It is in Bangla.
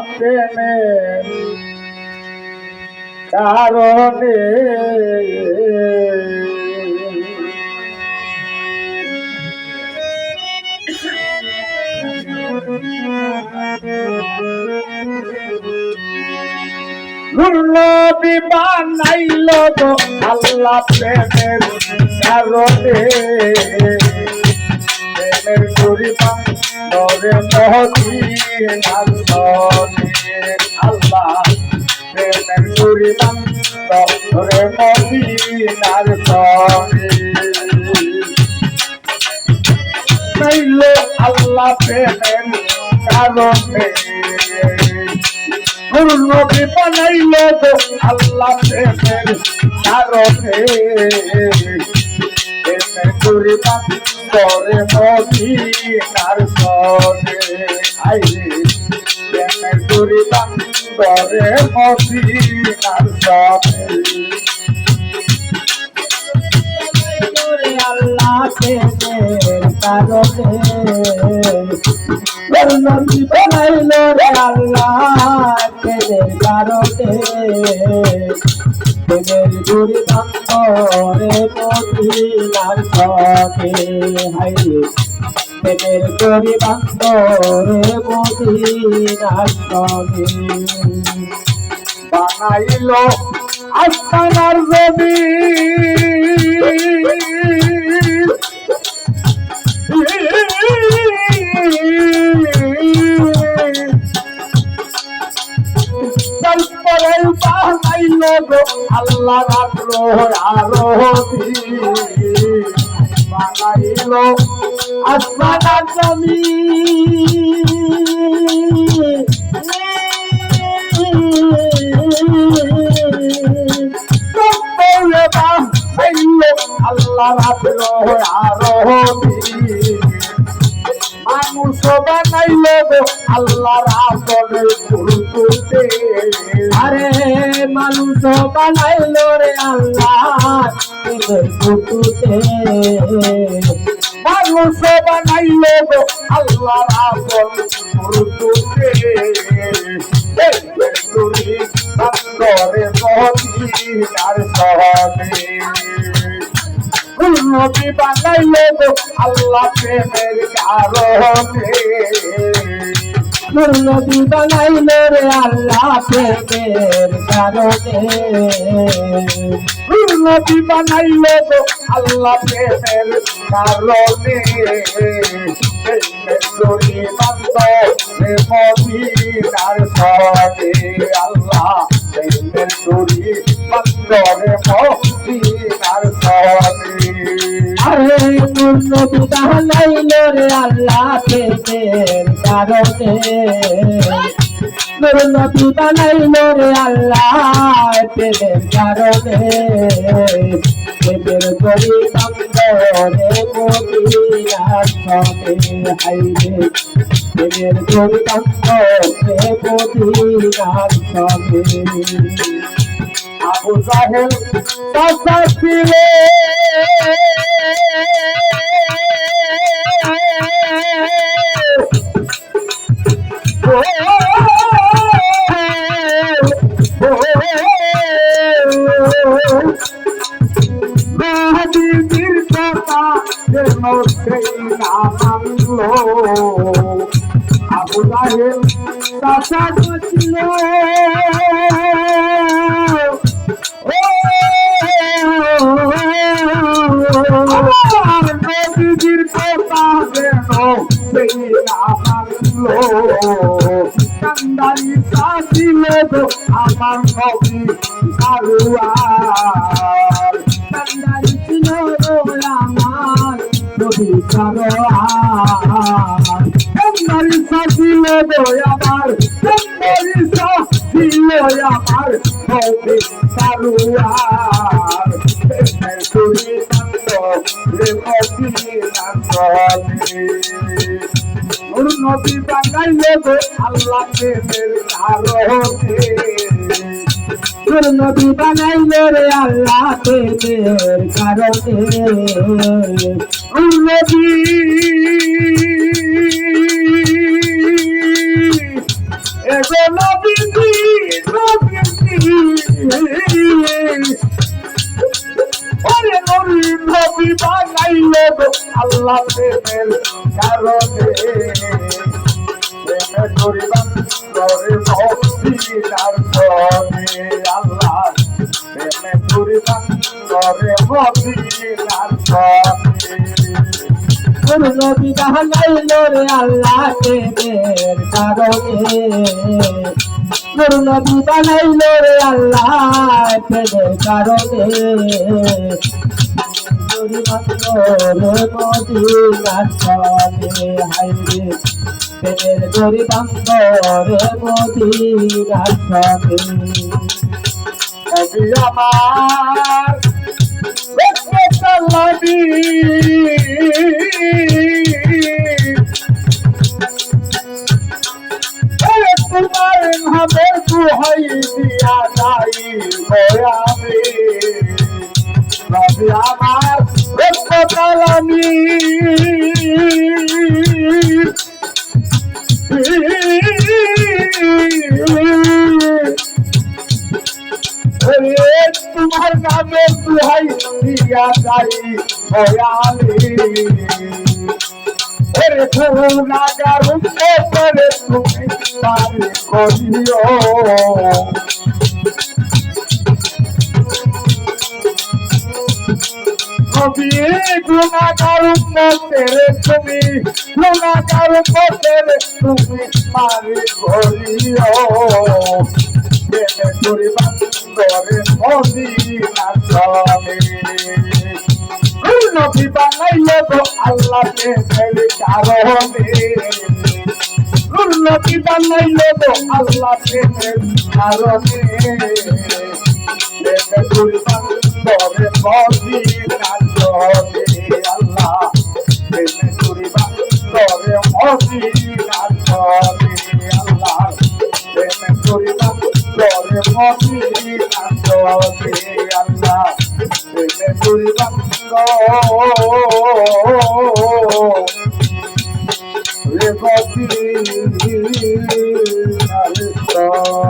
প্রেমের কারণে নবী বানাইল গো আল্লাহ প্রেমের কারণে প্রেমের পরিমাণ নরে মদিনার সনে আল্লাহ প্রেমের পরিমাণ নরে মদিনার সনে নাইল আল্লাহ প্রেমের কারণে নবী বানাইল গো আল্লাহ প্রেমের কারণে প্রেমের পরিমাণ করে মদিনার সনে আইরে প্রেমের পরিমাণ করে মদিনার সনে আল্লাহ প্রেমের কারণে নবী বানাইল রে আল্লাহ প্রেমের কারণে প্রেমের পরিমাণ করে মদিনার সনে হাইরে প্রেমের পরিমাণ করে মদিনার সনে বানাইল আসমানার জমিন বানাইল গো আল্লাহ রাত্র আরতি বানাইল আসমানার জমিন আল্লাহ রাত্র আরতি মানুষ বানাইল গো আল্লাহ রাসনে ফুলতে আরে মানুষ বানাইল রে আল্লাহ ফুলতে মানুষ বানাইল গো আল্লাহ রাসনে ফুলতে তুমি বন্দরে মদিনার সনে নবী বানাইল গো আল্লাহ প্রেমের কারণে নবী বানাইল রে আল্লাহ প্রেমের কারণে নবী বানাইল গো আল্লাহ প্রেমের কারণে প্রেমের বন্দরে মদিনার সনে আল্লাহ প্রেমের বন্দরে মদিনার সনে আরে নবী বানাইল রে আল্লাহ প্রেমের কারণে নবী বানাইল রে আল্লাহ প্রেমের কারণে প্রেমের পরিমাণ করে মদিনার সনে হাইরে প্রেমের পরিমাণ করে মদিনার সনে আবু জাহেল চাচা ছিল নবীর কথা যেন সেই না মানল আবু জাহেল চাচা ছিল নবীর কথা যেন সেই না মানল কান্দারি চাছিল গো আমার নবী সারুয়ার কান্দারি ছিল আমার নবী সারুয়ার কান্দারি চাছিল গো আমার কান্দারি চাছিল আমার নবী সারুয়ার তুই কান্দ রে মদিনার সনে নবী বানাইল গো আল্লাহ প্রেমের কারণে নবী বানাইল রে আল্লাহ প্রেমের কারণে নবী এগো নবীজি ওরে নবী বানাইলো গো আল্লাহ প্রেমের কারণে প্রেমের পরিবার করে মদিনার ধনে আল্লাহ প্রেমের পরিবার করে মদিনার ধনে নবী বানাইলো রে আল্লাহ প্রেমের কারণে নবী বানাইলো রে আল্লাহ প্রেমের কারণে মদিনার ধনে হাইরে প্রেমের দড়ি বান্ধরে মদিনার ধনে নবী আমার নবী তোমার ভাবে দুহাই দিয়া যাই আমি নবী আমার রক্ষাকালামি তোমার নামে দুহাই দিয়া যাই আমি নাগার করে তুমি পারি করিও নবী গুনাহগার উম্মতের তুমি গুনাহগার উম্মতের তুমি পারি করিও প্রেমে করি বান্দরে মদিনার ধনে নবী বানাইলো গো আল্লাহ প্রেমের কারণে নবী বানাইলো গো আল্লাহ প্রেমের কারণে প্রেমে করি বান্দরে মদিনার ধনে আল্লাহ প্রেমে করি বান্দরে মদিনার ধনে আল্লাহ প্রেমে করি বান্দরে মদিনার ধনে আল্লাহ প্রেমে করি বান্দরে মদিনার ধনে